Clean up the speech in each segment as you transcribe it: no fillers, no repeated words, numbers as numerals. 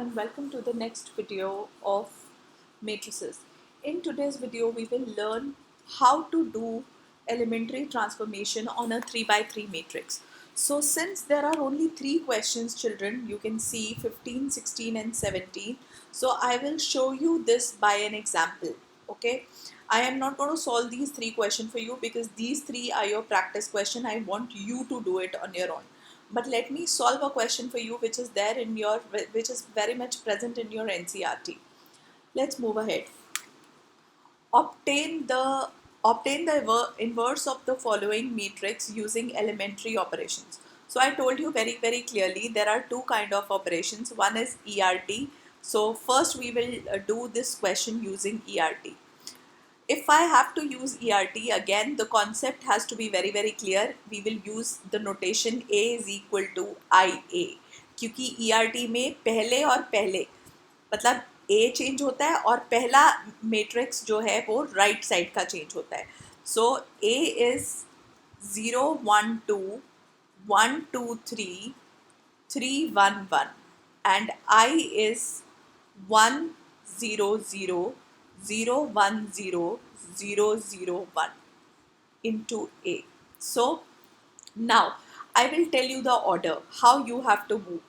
everyone, welcome to the next video of matrices. In today's video we will learn how to do elementary transformation on a 3 by 3 matrix. So since there are only 3 questions children, you can see 15, 16 and 17. So I will show you this by an example. Okay, I am not going to solve these 3 questions for you because these 3 are your practice question. I want you to do it on your own. But let me solve a question for you which is there in your, which is very much present in your NCERT. Let's move ahead. Obtain the inverse of the following matrix using elementary operations. So I told you very clearly there are two kind of operations. One is ERT. So first we will do this question using ERT. If I have to use ERT, again the concept has to be very clear. We will use the notation A is equal to IA, क्योंकि ERT में पहले और पहले मतलब A change होता है और पहला मैट्रिक्स जो है वो राइट साइड का चेंज होता है. सो A is 0 1 2 1 2 3 3 1 1 and I is 1 0 0 0 1 0 0 0 1 into A. So now I will tell you the order how you have to move.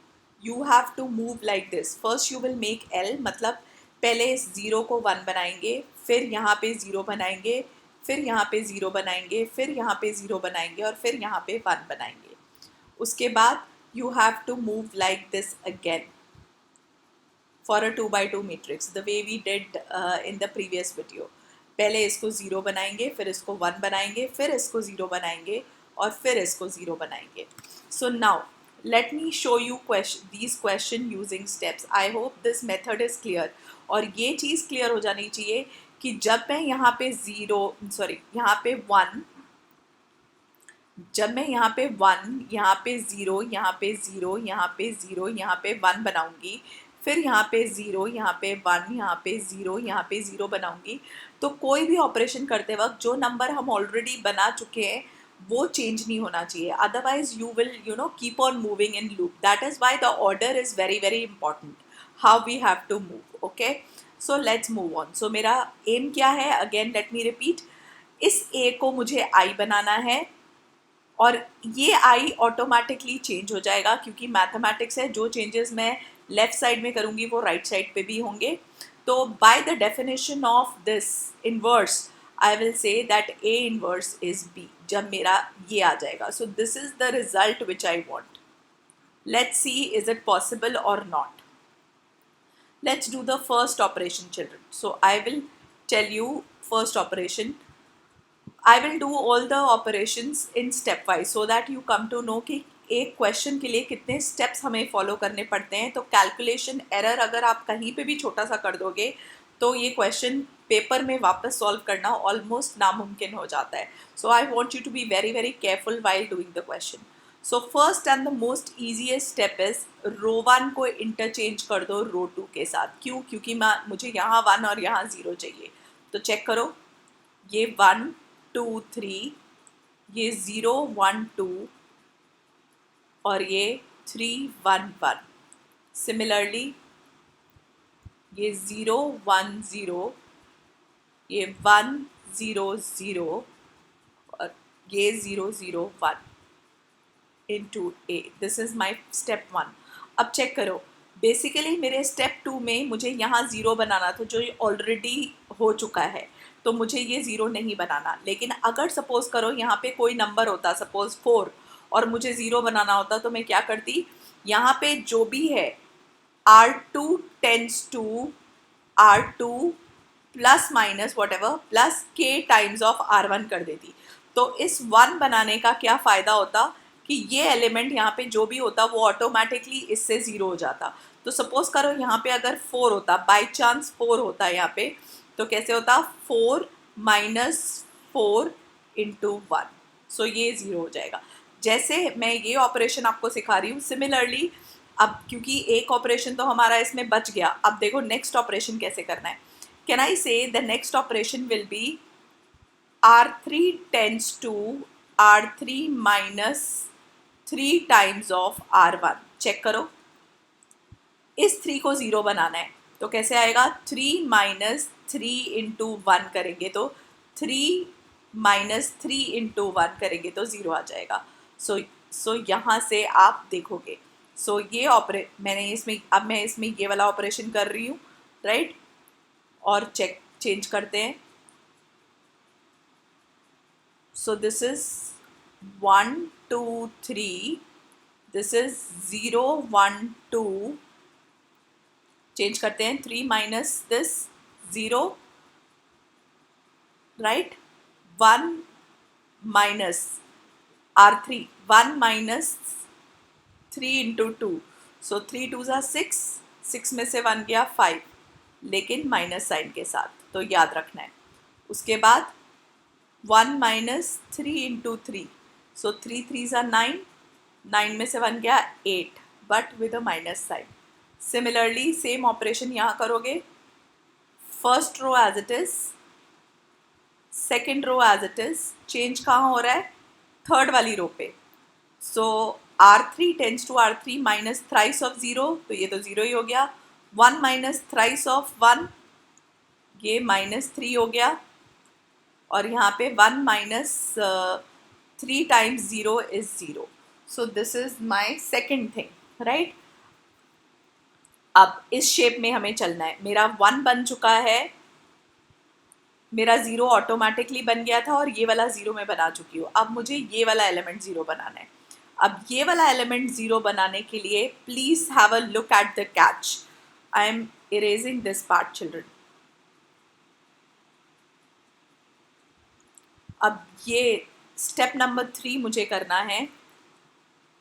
You have to move like this. First you will make L, मतलब पहले इस 0 को 1 बनाएंगे, फिर यहाँ पे 0 बनाएंगे, फिर यहाँ पे 0 बनाएंगे, फिर यहाँ पे 0 बनाएंगे और फिर यहाँ पे 1 बनाएंगे. उसके बाद you have to move like this again for a 2 by 2 matrix the way we did in the previous video. पहले इसको 0 बनाएंगे, फिर इसको 1 बनाएंगे, फिर इसको 0 बनाएंगे और फिर इसको 0 बनाएंगे. So now let me show you these question using steps. I hope this method is clear. और ये चीज़ clear हो जानी चाहिए कि जब मैं यहाँ पे यहाँ पे 1, जब मैं यहाँ पे 1, यहाँ पे 0, यहाँ पे 0, यहाँ पे 0, यहाँ पे 1 बनाऊंगी, फिर यहाँ पे 0, यहाँ पे 1, यहाँ पे 0, यहाँ पे 0 बनाऊंगी, तो कोई भी ऑपरेशन करते वक्त जो नंबर हम ऑलरेडी बना चुके हैं वो चेंज नहीं होना चाहिए. Otherwise you will keep on moving in loop. That is why the order is very important how we have to move. Okay, so let's move on. So मेरा एम क्या है, अगेन लेट मी रिपीट. इस ए को मुझे आई बनाना है और ये आई automatically change हो जाएगा क्योंकि मैथमेटिक्स है. जो चेंजेस मैं लेफ्ट साइड में करूँगी वो राइट साइड पे भी होंगे. तो by the definition of this inverse I will say that A inverse is B जब मेरा ये आ जाएगा. So this is the result which I want. Let's see is it possible और not. Let's do the first operation children. So I will tell you first operation. I will do all the operations in step wise so that you come to know कि एक question के लिए कितने steps हमें follow करने पड़ते हैं. तो कैलकुलेशन एरर अगर आप कहीं पे भी छोटा सा कर दोगे तो ये क्वेश्चन पेपर में वापस सॉल्व करना ऑलमोस्ट नामुमकिन हो जाता है. So I want you to be very careful while doing the question. So first and the most easiest step is row 1 को इंटरचेंज कर दो रो 2 के साथ. क्यों? क्योंकि मुझे यहाँ 1 और यहाँ 0 चाहिए. तो चेक करो, ये 1 2 3, ये 0 1 2 और ये 3 1 1. सिमिलरली ये 0 1 0, ये 1 0 0 और ये 0 0 1 into A. This is my step 1. अब चेक करो, बेसिकली मेरे स्टेप 2 में मुझे यहाँ 0 बनाना था जो ऑलरेडी हो चुका है, तो मुझे ये 0 नहीं बनाना. लेकिन अगर सपोज करो यहाँ पे कोई नंबर होता, सपोज 4, और मुझे 0 बनाना होता तो मैं क्या करती, यहाँ पे जो भी है R2 tends to R2 plus minus whatever plus K times of R1 कर देती. तो इस 1 बनाने का क्या फ़ायदा होता कि ये एलिमेंट यहाँ पे जो भी होता वो ऑटोमेटिकली इससे 0 हो जाता. तो सपोज करो यहाँ पे अगर 4 होता, बाई चांस 4 होता यहाँ पे, तो कैसे होता, 4 माइनस 4 इंटू 1. सो ये 0 हो जाएगा. जैसे मैं ये ऑपरेशन आपको सिखा रही हूँ, सिमिलरली अब क्योंकि एक ऑपरेशन तो हमारा इसमें बच गया, अब देखो नेक्स्ट ऑपरेशन कैसे करना है. Can I say the next operation will be R3 tends to R3 minus 3 times of R1. Check करो, इस 3 को 0 बनाना है तो कैसे आएगा, 3 माइनस 3 इंटू 1 करेंगे तो 3 माइनस 3 इंटू 1 करेंगे तो 0 आ जाएगा। सो यहाँ से आप देखोगे, ये अब मैं इसमें ये वाला ऑपरेशन कर रही हूँ, राइट, और चेंज करते हैं। सो this is 1 2 3, this is 0 1 2, change करते हैं, 3 minus this 0, right, 1 minus R3, 1 minus 3 into 2, सो 3 2 ज़ा 6, 6 में से 1 गया 5, लेकिन माइनस साइन के साथ, तो याद रखना है। उसके बाद 1 माइनस 3 इंटू 3, सो 3 3 ज़ा 9, 9 में से 1 गया 8, but with a minus sign. Similarly same operation यहाँ करोगे, first row as it is, second row as it is, change कहाँ हो रहा है, थर्ड वाली रो पे। So R3 tends to R3 minus thrice of 0, तो ये तो 0 ही हो गया। 1 माइनस थ्राइस ऑफ 1, ये माइनस 3 हो गया, और यहाँ पे 1 minus 3 times 0 is 0। So this is my second thing, right. अब इस शेप में हमें चलना है, मेरा 1 बन चुका है, मेरा 0 ऑटोमेटिकली बन गया था, और ये वाला 0 मैं बना चुकी हूँ। अब मुझे ये वाला एलिमेंट 0 बनाना है। अब ये वाला एलिमेंट 0 बनाने के लिए please have a look at the catch. I am erasing this part children. अब ये स्टेप नंबर 3 मुझे करना है,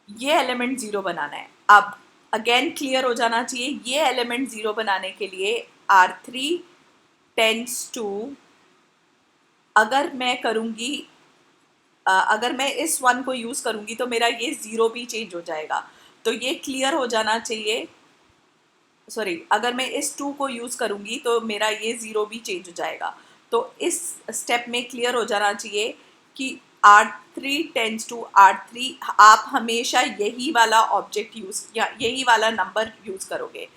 ये एलिमेंट 0 बनाना है। अब अगेन क्लियर हो जाना चाहिए, ये एलिमेंट 0 बनाने के लिए R3 टेंस टू, अगर मैं करूँगी, अगर मैं इस 1 को यूज़ करूँगी तो मेरा ये 0 भी चेंज हो जाएगा, तो ये क्लियर हो जाना चाहिए। सॉरी, अगर मैं इस 2 को यूज़ करूँगी तो मेरा ये 0 भी चेंज हो जाएगा। तो इस स्टेप में क्लियर हो जाना चाहिए कि R3 टेंस टू R3, आप हमेशा यही वाला ऑब्जेक्ट यूज़ या यही वाला नंबर यूज़ करोगे।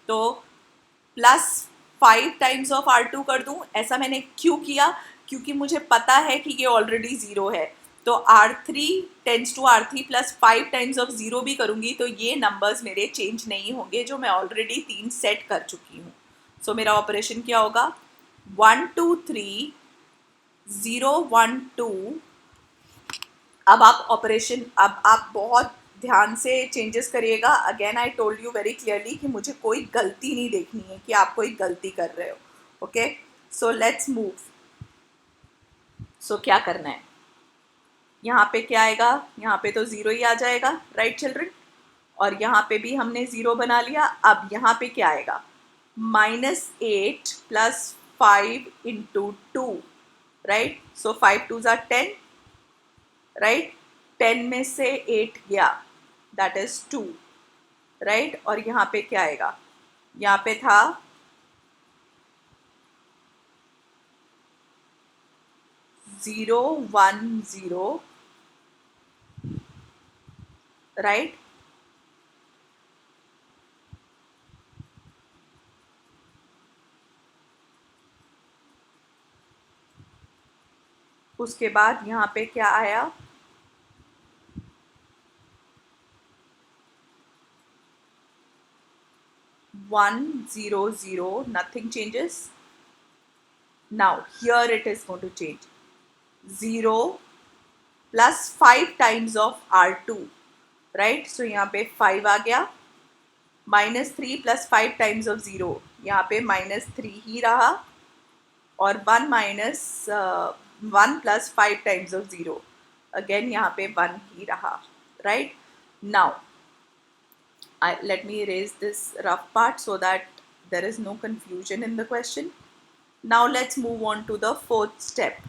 तो +5 टाइम्स ऑफ R2 कर दूं, ऐसा मैंने क्यों किया, क्योंकि मुझे पता है कि ये ऑलरेडी 0 है। तो R3 tends to R3 +5 times of 0 भी करूँगी तो ये नंबर्स मेरे चेंज नहीं होंगे, जो मैं ऑलरेडी 3 सेट कर चुकी हूँ। सो मेरा ऑपरेशन क्या होगा, 1 2 3 0 1 2। अब आप बहुत ध्यान से चेंजेस करिएगा। Again I told you very clearly कि मुझे कोई गलती नहीं देखनी है कि आप कोई गलती कर रहे हो। Okay, so let's move. So क्या करना है, यहाँ पे क्या आएगा, यहाँ पे तो 0 ही आ जाएगा, राइट चिल्ड्रन, और यहाँ पे भी हमने 0 बना लिया। अब यहाँ पे क्या आएगा, -8 + 5 इंटू 2, राइट। सो 5 2 ज़ा 10, राइट, 10 में से 8 गया, दैट इज 2, राइट। और यहाँ पे क्या आएगा, यहाँ पे था 0 1 0, राइट। उसके बाद यहाँ पे क्या आया, 1 0 0, nothing changes. Now here it is going to change, 0 + 5 times of R2, right. सो यहाँ पे 5 आ गया, -3 + 5 टाइम्स ऑफ 0, यहाँ पे -3 ही रहा, और 1 + 5 टाइम्स ऑफ 0, अगेन यहाँ पे 1 ही रहा, right. Now let me erase this rough part so that there is no confusion in the question. Now let's move on to the fourth step.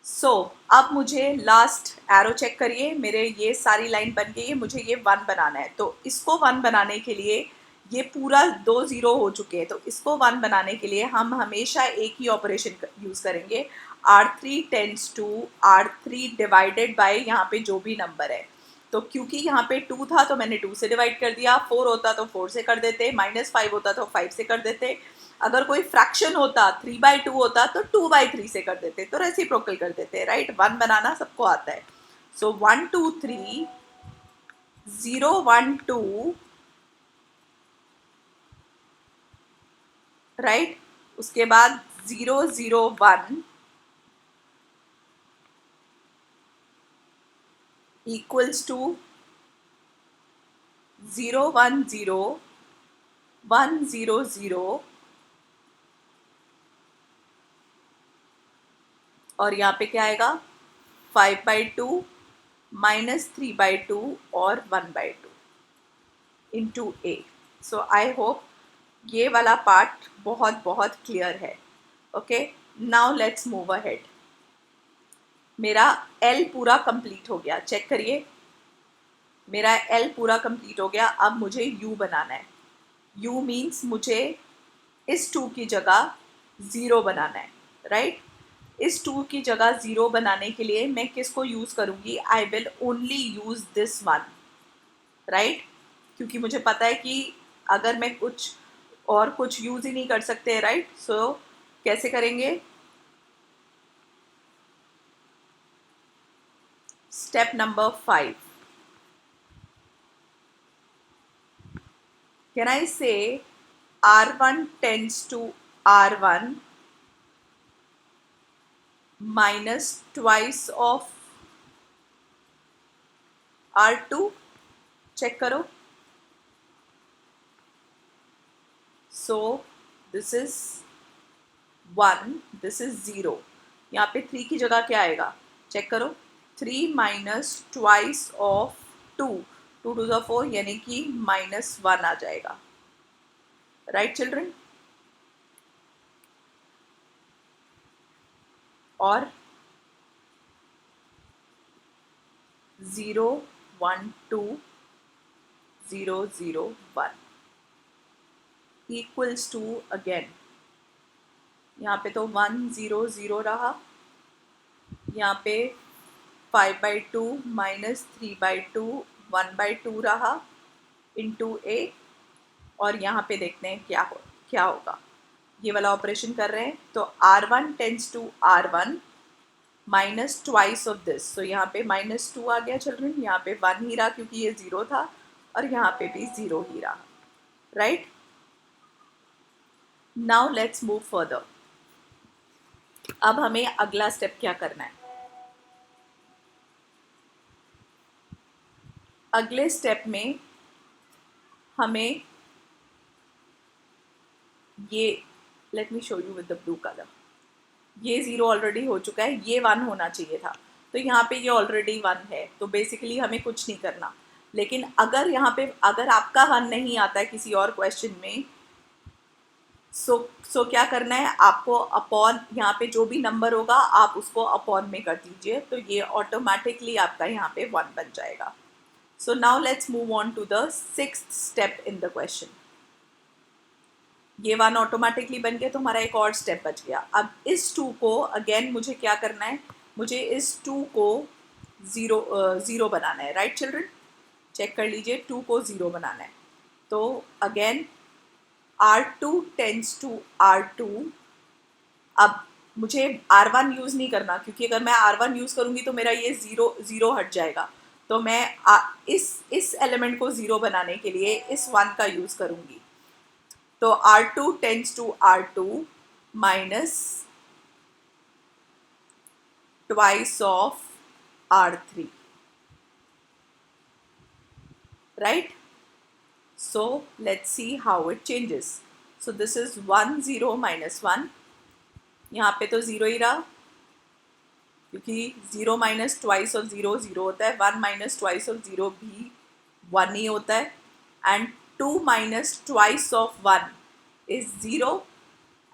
So अब मुझे last arrow check करिए, मेरे ये सारी line बन गई है, मुझे ये 1 बनाना है। तो इसको 1 बनाने के लिए, ये पूरा 2 0 हो चुके हैं, तो इसको 1 बनाने के लिए हम हमेशा एक ही ऑपरेशन यूज़ करेंगे, R3 tends to R3 divided by यहाँ पे जो भी नंबर है। तो क्योंकि यहाँ पे 2 था तो मैंने 2 से डिवाइड कर दिया, 4 होता तो 4 से कर देते, -5 होता तो 5 से कर देते, अगर कोई फ्रैक्शन होता 3/2 होता तो 2/3 से कर देते, तो रेसिप्रोकल कर देते, राइट। 1 बनाना सबको आता है। सो 1 2 3 0 1 2, राइट। उसके बाद 0 0 1 इक्वल्स टू 0 1 0 1 0 0, और यहाँ पे क्या आएगा 5/2 -3/2 और 1/2 into A. So I hope ये वाला पार्ट बहुत बहुत क्लियर है। Okay, now let's move ahead. मेरा एल पूरा कंप्लीट हो गया, चेक करिए, मेरा एल पूरा कंप्लीट हो गया। अब मुझे यू बनाना है। यू मीन्स मुझे इस 2 की जगह 0 बनाना है, राइट। इस 2 की जगह 0 बनाने के लिए मैं किसको यूज़ करूँगी? I will only use this one, right. क्योंकि मुझे पता है कि अगर मैं कुछ और कुछ यूज़ ही नहीं कर सकते, राइट। सो कैसे करेंगे? स्टेप नंबर 5, कैन आई से R1 tends to R1 minus twice of R2? Check करो। So this is 1, this is 0। यहाँ पे 3 की जगह क्या आएगा? चेक करो, 3 minus twice of 2, 2 to the 4 यानी कि -1 आ जाएगा, राइट चिल्ड्रन। और 0 1 2 0 0 1 इक्वल्स टू, अगेन यहाँ पे तो 1 0 0 रहा, यहाँ पे 5/2 -3/2 1/2 रहा इंटू ए, और यहाँ पे देखते हैं क्या होगा। ये वाला ऑपरेशन कर रहे हैं तो R1 tends to R1 minus twice of this. तो यहाँ पे -2 आ गया चिल्ड्रन, यहाँ पे 1 ही रहा क्योंकि ये 0 था, और यहाँ पे भी 0 ही रहा, right. Now let's move further. अब हमें अगला स्टेप क्या करना है? अगले स्टेप में हमें ये, let me show you with the blue colour, ये 0 ऑलरेडी हो चुका है, ये 1 होना चाहिए था, तो यहाँ पे ये ऑलरेडी 1 है, तो बेसिकली हमें कुछ नहीं करना। लेकिन अगर यहाँ पे अगर आपका 1 नहीं आता है किसी और क्वेश्चन में, सो क्या करना है आपको? अपॉन, यहाँ पे जो भी नंबर होगा आप उसको अपॉन में कर दीजिए, तो ये ऑटोमेटिकली आपका यहाँ पे 1 बन जाएगा। So now let's move on to the 6th step in the question. ये 1 ऑटोमेटिकली बन गया तो हमारा एक और स्टेप बच गया। अब इस 2 को अगेन मुझे क्या करना है? मुझे इस 2 को 0 बनाना है, राइट चिल्ड्रन। चेक कर लीजिए, 2 को 0 बनाना है। तो again R2 tends to R2। अब मुझे R1 यूज़ नहीं करना, क्योंकि अगर मैं R1 यूज़ करूँगी तो मेरा ये 0 हट जाएगा। तो मैं इस एलिमेंट को 0 बनाने के लिए इस 1 का यूज़ करूँगी। तो R2 tends to R2 minus twice of R3, right. So let's see how it changes. So this is 1 0 -1, यहाँ पे तो 0 ही रहा क्योंकि 0 माइनस ट्वाइस ऑफ 0 0 होता है, 1 माइनस ट्वाइस ऑफ 0 भी 1 ही होता है, and 2 minus twice of 1 is 0,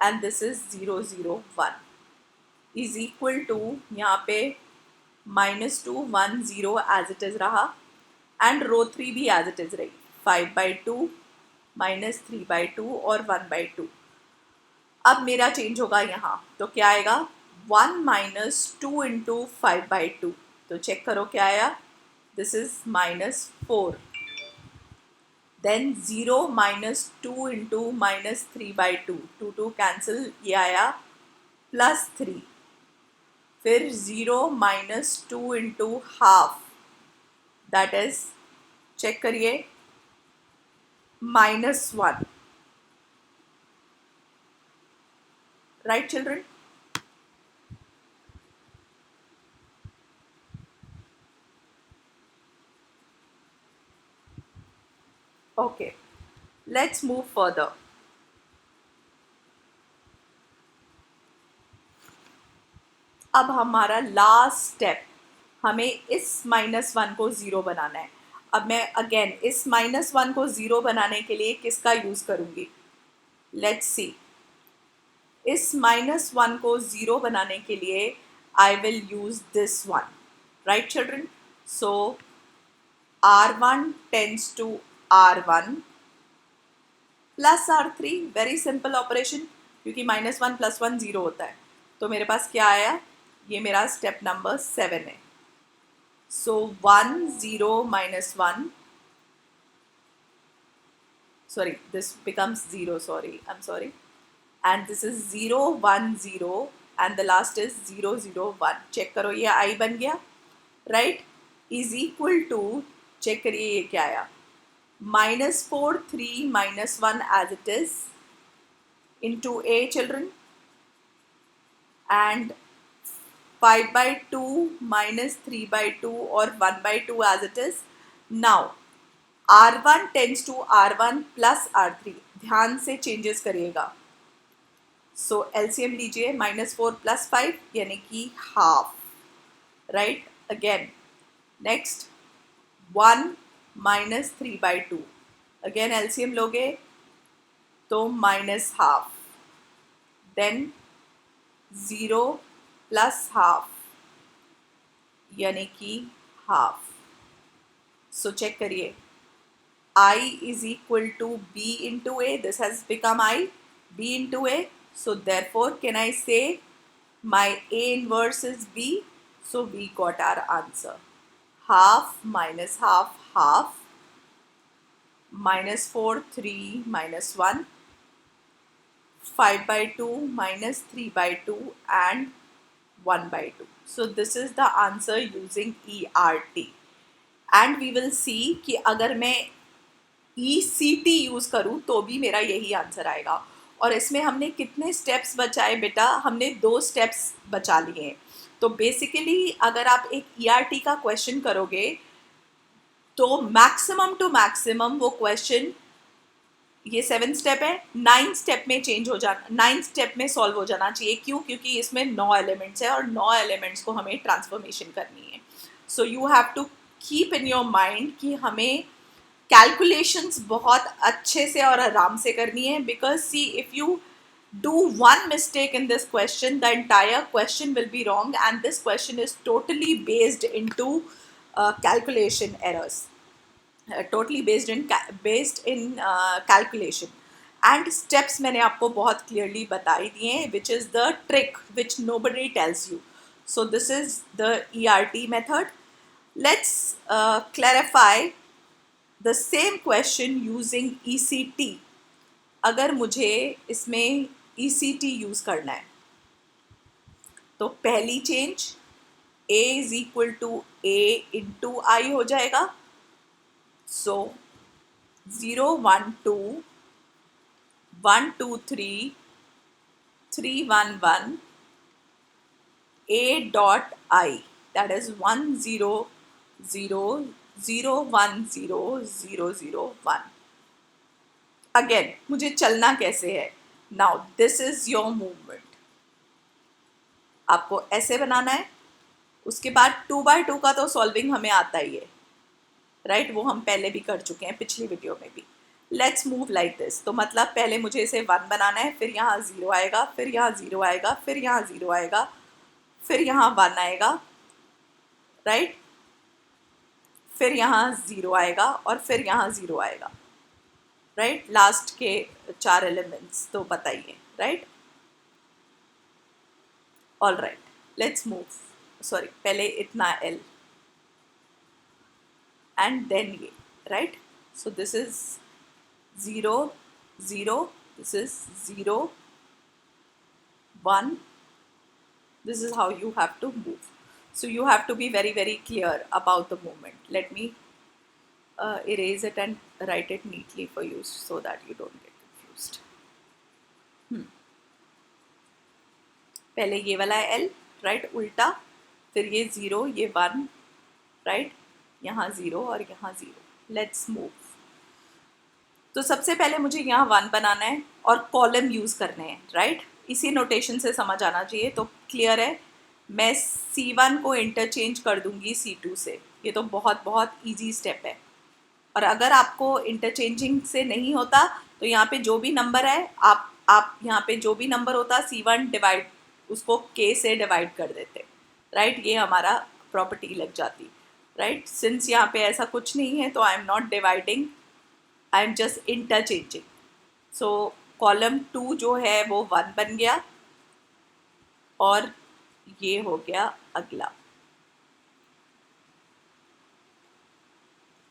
and this is 0 0 1 is equal to, यहाँ पे -2 1 0 एज इट इज़ रहा, एंड रो 3 भी एज इट इज़ रही, 5/2 -3/2 और 1/2। अब मेरा चेंज होगा यहाँ, तो क्या आएगा? 1 - 2 × 5/2। तो चेक करो क्या आया, this is -4. Then 0 -2 into -3/2, 2 cancel, ये आया +3. फिर 0 -2 into half, that is, check करिए, -1. Right children? Okay, let's move further. अब हमारा लास्ट स्टेप, हमें इस -1 को 0 बनाना है. अब मैं अगेन इस -1 को 0 बनाने के लिए किसका यूज करूंगी? Let's see. इस -1 को 0 बनाने के लिए I will use this one. Right children? So R1 tends to R1 plus R3. Very simple operation, क्योंकि -1 + 1 0 होता है. तो मेरे पास क्या आया? ये मेरा स्टेप नंबर 7 है. सो 1 0 -1, sorry, this becomes 0, sorry, I'm sorry, and this is 0 1 0 and the last is 0 0 1. Check करो, ये I बन गया. Right? Is equal to, check करिए ये क्या आया, -4 3 -1 as it is into A children, and 5/2 -3/2 or 1/2 as it is. Now R1 tends to R1 plus R3. ध्यान से चेंजेस करिएगा. सो एलसीएम लीजिए, -4 + 5 यानी कि half. Right? Again next 1 -3/2, again LCM लोगे तो -हाफ. देन 0 प्लस हाफ यानी कि हाफ. सो चेक करिए, I is equal to B into A. This has become I, B into A. So therefore, can I say my A inverse is B? So we got our answer. Half minus half, half. -4 3 -1. 5/2 -3/2 and 1/2. So this is the answer using ERT. And we will see कि अगर मैं ECT use करूँ तो भी मेरा यही answer आएगा. और इसमें हमने कितने स्टेप्स बचाए बेटा? हमने 2 स्टेप्स बचा लिए हैं. तो बेसिकली अगर आप एक ERT का क्वेश्चन करोगे तो मैक्सिमम टू मैक्सिमम वो क्वेश्चन, ये 7 स्टेप है, 9 स्टेप में चेंज हो जाना, 9 स्टेप में सॉल्व हो जाना चाहिए. क्यों? क्योंकि इसमें 9 एलिमेंट्स है और 9 एलिमेंट्स को हमें ट्रांसफॉर्मेशन करनी है. So you have to keep in your mind कि हमें कैलकुलेशंस बहुत अच्छे से और आराम से करनी है. Because see, if you do one mistake in this question, the entire question will be wrong, and this question is totally based into calculation errors, totally based in calculation. And steps मैंने आपको बहुत clearly बता ही दिए हैं, which is the trick which nobody tells you. So this is the ERT method. Let's clarify the same question using ECT. अगर मुझे इसमें ECT use करना है तो पहली change A is equal to A into I हो जाएगा. सो 0 1 2 1 2 3 3 1 1 A dot I, that is 1 0 0 0 1 0 0 0 1. Again मुझे चलना कैसे है? Now this is your movement. आपको ऐसे बनाना है. उसके बाद 2/2 का तो सॉल्विंग हमें आता ही है. राइट? वो हम पहले भी कर चुके हैं पिछली वीडियो में भी. Let's move like this. तो मतलब पहले मुझे इसे 1 बनाना है, फिर यहाँ 0 आएगा, फिर यहाँ 0 आएगा, फिर यहाँ 0 आएगा, फिर यहाँ 1 आएगा. राइट? फिर यहाँ 0 आएगा और फिर यहाँ 0 आएगा. राइट? लास्ट के 4 एलिमेंट्स तो बताइए. Right? All right, let's move. Sorry, पहले इतना L. एंड देन ये, right. So this is 0 0, this is 0 1. This is how you have to move. So you have to be very very clear about the movement. Let me erase it and write it neatly for you so that you don't get confused. पहले ये वाला है L, right, उल्टा, फिर ये 0, ये 1, right, यहाँ 0 और यहाँ 0. Let's move. तो सबसे पहले मुझे यहाँ 1 बनाना है और कॉलम यूज़ करने हैं, राइट. इसी नोटेशन से समझ आना चाहिए. तो क्लियर है, मैं C1 को इंटरचेंज कर दूंगी C2 से. ये तो बहुत बहुत ईजी स्टेप है. और अगर आपको इंटरचेंजिंग से नहीं होता तो यहाँ पे जो भी नंबर है आप यहाँ पे जो भी नंबर होता C1 डिवाइड, उसको K से डिवाइड कर देते, राइट. ये हमारा प्रॉपर्टी लग जाती, राइट. सिंस यहाँ पे ऐसा कुछ नहीं है तो I am not dividing, I am just interchanging. So column 2 जो है वो 1 बन गया और ये हो गया अगला.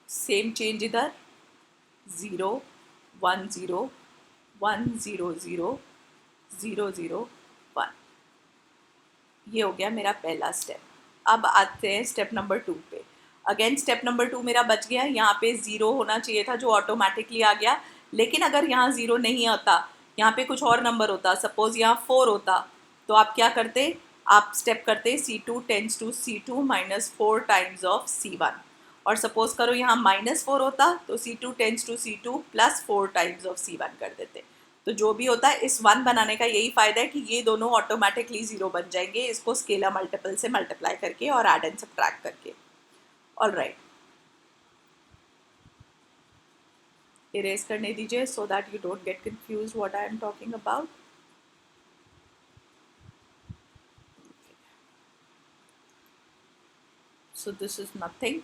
सेम चेंज इधर 0 1 0 1 0 0 0 0 1. ये हो गया मेरा पहला स्टेप. अब आते हैं स्टेप नंबर 2 पे. अगेन स्टेप नंबर 2 मेरा बच गया. यहाँ पे 0 होना चाहिए था जो ऑटोमेटिकली आ गया. लेकिन अगर यहाँ 0 नहीं आता, यहाँ पे कुछ और नंबर होता, सपोज यहाँ 4 होता, तो आप क्या करते, आप स्टेप करते C2 tends to C2 minus 4 times of C1. और सपोज करो यहाँ -4 होता तो C2 tends to C2 plus 4 times of C1 कर देते. तो जो भी होता है, इस 1 बनाने का यही फ़ायदा है कि ये दोनों ऑटोमेटिकली 0 बन जाएंगे, इसको स्केलर मल्टीपल से मल्टीप्लाई करके और ऐड एंड सब्ट्रैक्ट करके. ऑल राइट, इरेज करने दीजिए so that you don't get confuse what I am talking about. So this is nothing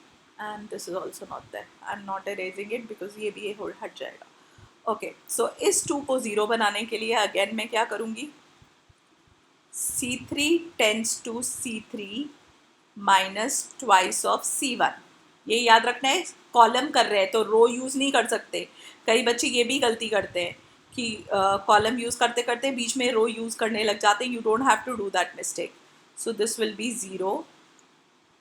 and this is also not there. I'm not erasing it because ये भी hold हट जाएगा. Okay, सो इस 2 को 0 बनाने के लिए अगेन मैं क्या करूँगी, C3 tends to C3 minus twice of C1. ये याद रखना है, कॉलम कर रहे हैं तो रो यूज़ नहीं कर सकते. कई बच्चे ये भी गलती करते हैं कि कॉलम यूज़ करते करते बीच में रो यूज़ करने लग जाते हैं. You don't have to do that mistake. So this will be 0.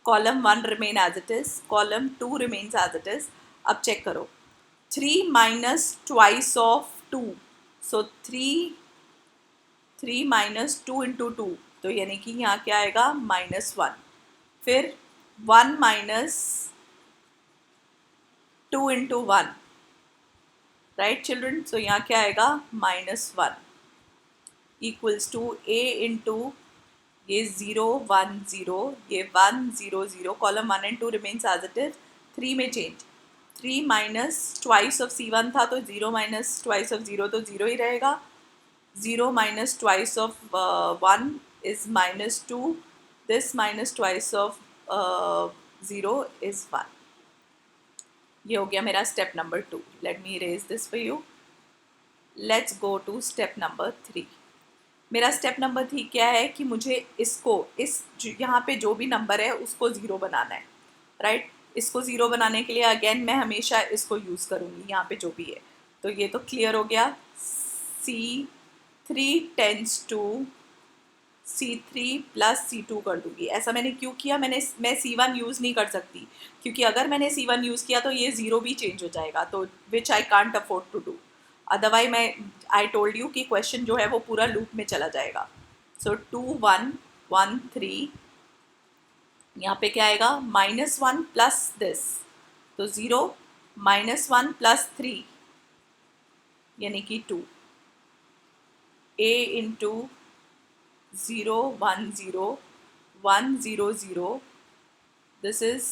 column 1 remain as it is, column 2 remains as it is. अब चेक करो, 3 minus twice of 2, so 3 minus 2 into 2, तो यानी कि यहाँ क्या आएगा -1. फिर 1 minus 2 into 1, right children. So यहाँ क्या आएगा -1 इक्वल्स टू a इंटू ये 0 1 0, ये 1 0 0, column 1 and 2 remains as it is. 3 में change, 3 minus twice of C1 था तो 0 माइनस ट्वाइस ऑफ 0 तो 0 ही रहेगा. 0 minus twice of 1 is -2. This minus twice of 0 is 1. ये हो गया मेरा step number 2. Let me erase this for you. Let's go to step number 3. मेरा स्टेप नंबर 3 क्या है कि मुझे इसको, यहाँ पे जो भी नंबर है उसको 0 बनाना है, राइट. इसको 0 बनाने के लिए अगेन मैं हमेशा इसको यूज़ करूँगी यहाँ पे जो भी है. तो ये तो क्लियर हो गया. C3 tends to C3 plus C2 कर दूँगी. ऐसा मैंने क्यों किया, मैं C1 यूज़ नहीं कर सकती क्योंकि अगर मैंने C1 यूज़ किया तो ये 0 भी चेंज हो जाएगा, तो which I can't afford to do. Otherwise I told you कि क्वेश्चन जो है वो पूरा लूप में चला जाएगा. सो 2 1 1 3, यहाँ पे क्या आएगा -1 प्लस दिस, तो 0 -1 प्लस 3 यानी कि 2. a into 0 1 0 1 0 0, this is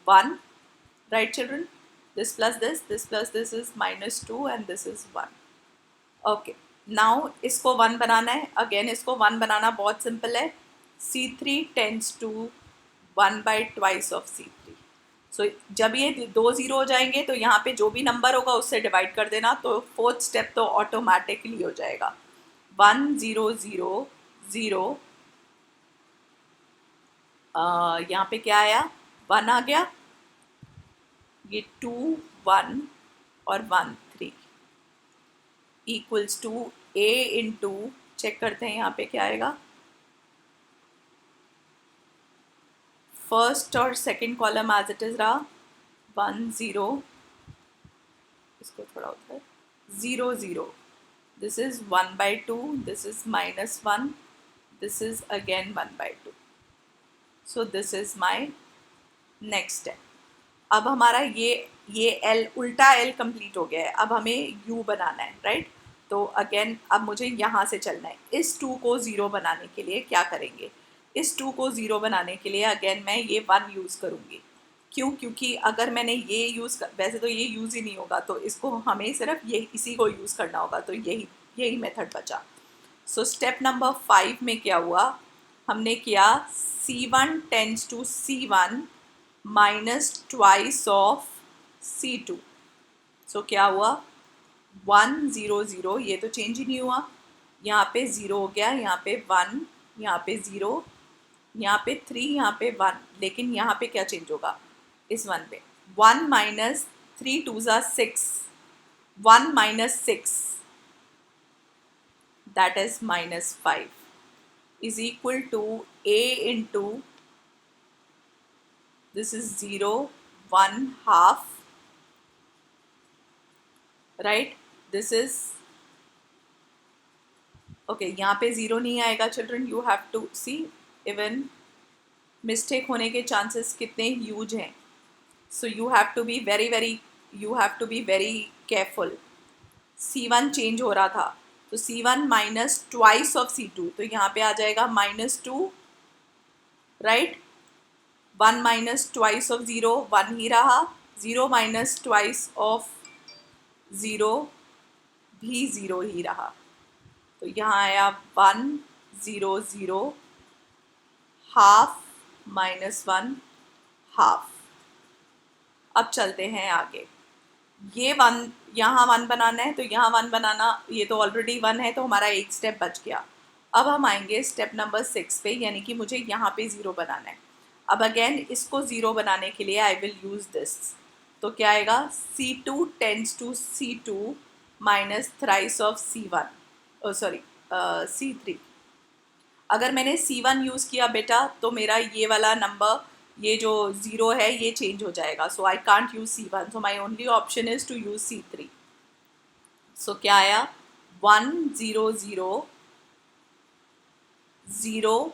1, right children. This plus this is -2 and this is 1. Okay, now इसको 1 बनाना है. अगेन इसको 1 बनाना बहुत सिंपल है. C3 tends to 1 by twice of C3. So जब ये 2 0 हो जाएंगे तो यहाँ पे जो भी नंबर होगा उससे डिवाइड कर देना, तो 4th स्टेप तो ऑटोमेटिकली हो जाएगा. 1 0 0 0, यहाँ पे क्या आया, 1 आ गया. ये 2 1 और 1 3 इक्वल्स टू a इंटू, चेक करते हैं यहाँ पे क्या आएगा, फर्स्ट और second column as it is रहा, 1 0, इसको थोड़ा उधर, 0 0, this is 1/2, this is -1, this is again 1/2, so this is my next step. अब हमारा ये L उल्टा L कंप्लीट हो गया है, अब हमें U बनाना है, राइट। तो अगेन अब मुझे यहाँ से चलना है। इस 2 को 0 बनाने के लिए क्या करेंगे, इस 2 को 0 बनाने के लिए अगेन मैं ये 1 यूज़ करूँगी। क्यों? क्योंकि अगर मैंने ये वैसे तो ये यूज़ ही नहीं होगा, तो इसको हमें सिर्फ ये इसी को यूज़ करना होगा, तो यही मेथड बचा। सो स्टेप नंबर 5 में क्या हुआ, हमने किया C1 tends to C1 minus twice of C2। So क्या हुआ, 1 0 0, ये तो चेंज ही नहीं हुआ, यहाँ पे 0 हो गया, यहाँ पे 1, यहाँ पे 0, यहाँ पे 3, यहाँ पे 1, लेकिन यहाँ पे क्या चेंज होगा, इस 1 पे 1 minus 3 2 6, 1 minus 6 that is -5 is equal to a into, this is 0 1 half, right, this is okay, यहाँ पे 0 नहीं आएगा children, you have to see even mistake होने के चांसेस कितने ह्यूज हैं, so you have to be very careful. C1 change हो रहा था, तो C1 minus twice of C2, तो यहाँ पे आ जाएगा -2, राइट। 1 माइनस ट्वाइस ऑफ 0 1 ही रहा, 0 माइनस ट्वाइस ऑफ 0 भी 0 ही रहा, तो यहाँ आया 1 0 0 हाफ -1 हाफ। अब चलते हैं आगे, ये 1 यहाँ 1 बनाना है, तो यहाँ 1 बनाना, ये तो ऑलरेडी 1 है, तो हमारा एक स्टेप बच गया। अब हम आएंगे स्टेप नंबर 6 पे, यानी कि मुझे यहाँ पे 0 बनाना है। अब अगेन इसको 0 बनाने के लिए आई विल यूज़ दिस, तो क्या आएगा, C2 tends to C2 minus thrice of C1, C3। अगर मैंने C1 यूज़ किया बेटा, तो मेरा ये वाला नंबर, ये जो 0 है, ये चेंज हो जाएगा, so I can't use C1, so my only option is to use C3। So क्या आया, 1 0 0 0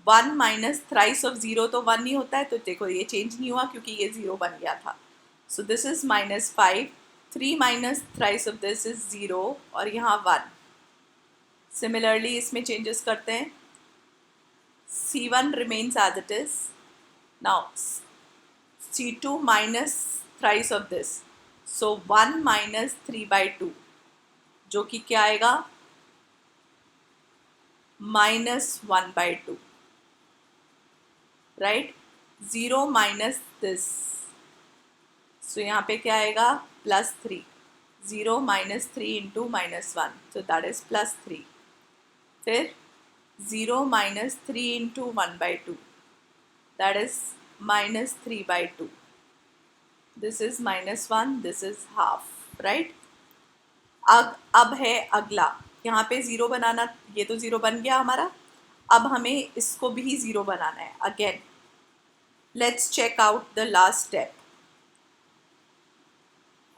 1 माइनस थ्राइस ऑफ 0 तो 1 नहीं होता है, तो देखो ये चेंज नहीं हुआ क्योंकि ये 0 बन गया था। सो this is -5, 3 minus thrice of this is 0, और यहाँ 1। सिमिलरली इसमें चेंजेस करते हैं, C1 remains as it is, now C2 minus thrice of this, so 1 minus 3/2, जो कि क्या आएगा, -1/2, राइट। 0 माइनस दिस, सो यहाँ पे क्या आएगा, +3, 0 minus 3 into -1, so that is +3, फिर 0 minus 3 into 1/2, that is -3/2, this is -1, this is half, right. अब है अगला, यहाँ पे 0 बनाना, ये तो 0 बन गया हमारा, अब हमें इसको भी 0 बनाना है। Again let's check out the last step.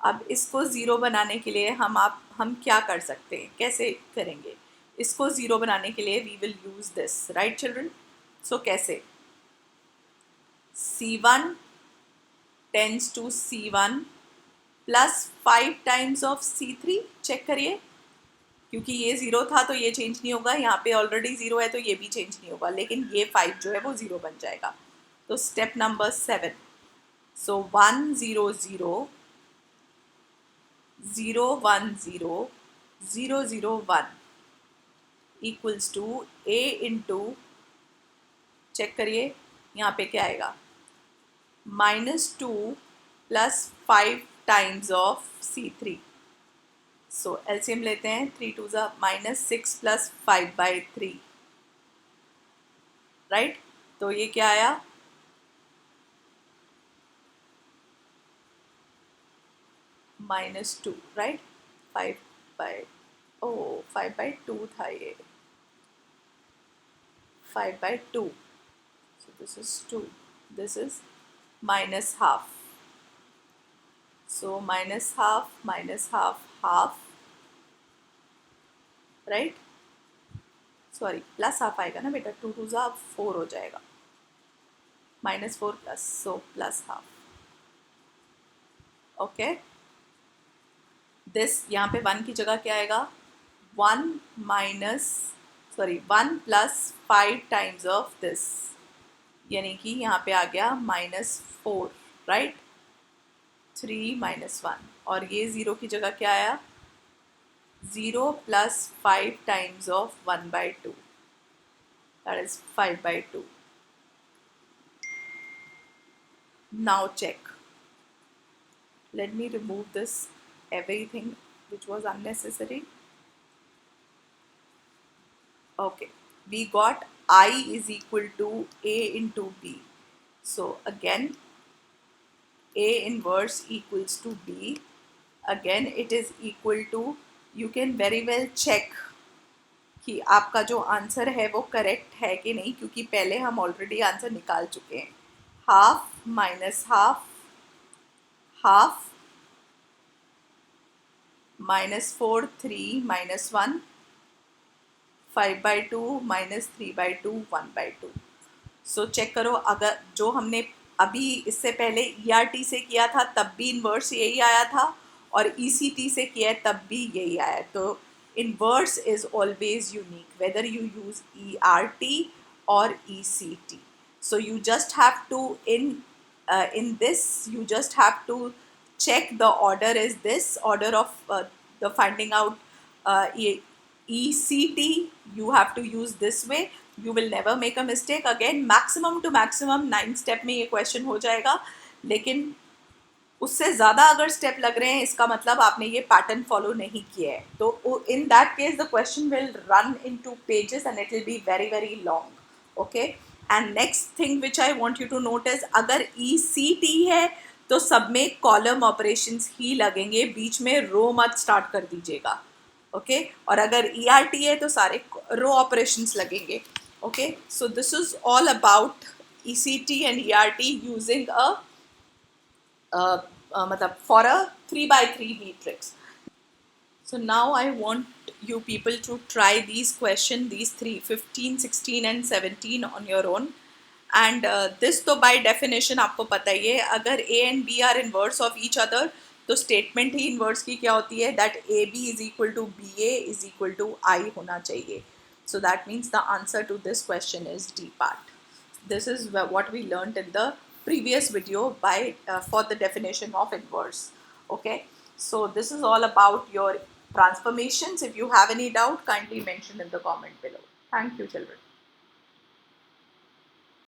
अब इसको 0 बनाने के लिए हम क्या कर सकते हैं, कैसे करेंगे इसको 0 बनाने के लिए, we will use this, right children. So कैसे, C1 tends to C1 plus 5 times of C3, check करिए, क्योंकि ये 0 था तो ये चेंज नहीं होगा, यहाँ पे ऑलरेडी 0 है तो ये भी चेंज नहीं होगा, लेकिन ये 5 जो है वो 0 बन जाएगा। तो step number 7, so 1 0 0 0 1 0 0 0 1 equals to a into, check करिए यहाँ पे क्या आएगा, -2 plus 5 times of C3। So LCM लेते हैं, 3 2 -6 प्लस 5/3, राइट। तो ये क्या आया, minus 2, right? 5 by, oh 5 by 2 था ये, 5 by 2, so this is 2, this is minus half, so minus half, half, right? Sorry plus half आएगा ना बेटा, 2 2 जा 4 हो जाएगा, -4 plus, so plus half, okay. This यहाँ पे 1 की जगह क्या आएगा, 1 प्लस 5 टाइम्स ऑफ दिस, यानी कि यहाँ पे आ गया -4, राइट, 3 - 1, और ये 0 की जगह क्या आया, 0 plus 5 times of 1/2, that is 5/2. Now check. Let me remove this everything which was unnecessary. Okay, we got I is equal to A into B. So again, A inverse equals to B. Again, it is equal to, you can very well check कि आपका जो answer है वो correct है कि नहीं, क्योंकि पहले हम ऑलरेडी आंसर निकाल चुके हैं। Half minus half, half -4 3 -1, 5/2 -3/2 1/2। So check करो, अगर जो हमने अभी इससे पहले ERT से किया था तब भी इन्वर्स यही आया था, और ECT से किया है तब भी यही आया। तो inverse is always unique whether you use ERT और ECT। So you just have to in this you just have to check the order is this order of the finding out ECT, you have to use this way, you will never make a mistake। again maximum to maximum 9 step में ये question हो जाएगा, लेकिन उससे ज़्यादा अगर step लग रहे हैं इसका मतलब आपने ये पैटर्न फॉलो नहीं किया है, तो in that case the question will run in 2 pages and it will be very very long, okay. And next thing which I want you to notice, अगर ECT है तो सब में कॉलम ऑपरेशंस ही लगेंगे, बीच में रो मत स्टार्ट कर दीजिएगा, ओके। और अगर ERT है तो सारे रो ऑपरेशंस लगेंगे, okay. So this is all about ECT and ERT using a मतलब for a 3x3 matrix. So now I want you people to try these questions, these 3, 15, 16 and 17 on your own. And this तो by definition आपको पता ही है, अगर A and B are inverse of each other तो statement ही inverse की क्या होती है, that AB is equal to BA is equal to I होना चाहिए। So that means the answer to this question is D part. This is what we learned in the previous video by for the definition of inverse, okay। So this is all about your transformations. If you have any doubt, kindly mention in the comment below. Thank you, children.